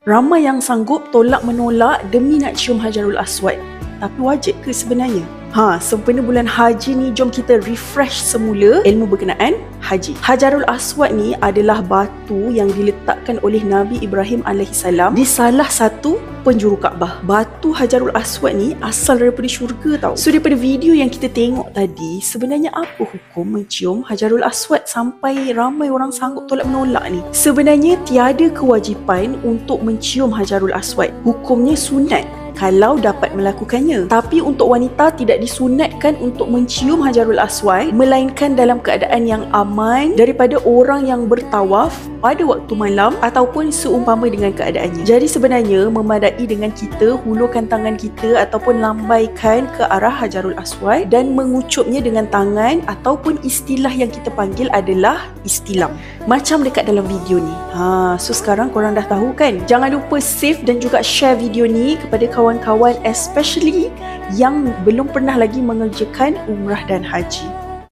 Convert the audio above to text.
Ramai yang sanggup tolak menolak demi nak cium Hajarul Aswad. Tapi wajib ke sebenarnya? Sempena bulan haji ni, jom kita refresh semula ilmu berkenaan haji. Hajarul Aswad ni adalah batu yang diletakkan oleh Nabi Ibrahim AS di salah satu penjuru Kaabah. Batu Hajarul Aswad ni asal daripada syurga tau. So daripada video yang kita tengok tadi, sebenarnya apa hukum mencium Hajarul Aswad sampai ramai orang sanggup tolak menolak ni? Sebenarnya tiada kewajipan untuk mencium Hajarul Aswad. Hukumnya sunat kalau dapat melakukannya. Tapi untuk wanita tidak disunatkan untuk mencium Hajarul Aswad, melainkan dalam keadaan yang aman daripada orang yang bertawaf pada waktu malam ataupun seumpama dengan keadaannya. Jadi sebenarnya memadai dengan kita hulurkan tangan kita ataupun lambaikan ke arah Hajarul Aswad dan mengucupnya dengan tangan, ataupun istilah yang kita panggil adalah istilam. Macam dekat dalam video ni. So sekarang korang dah tahu kan? Jangan lupa save dan juga share video ni kepada kawan-kawan, especially yang belum pernah lagi mengerjakan umrah dan haji.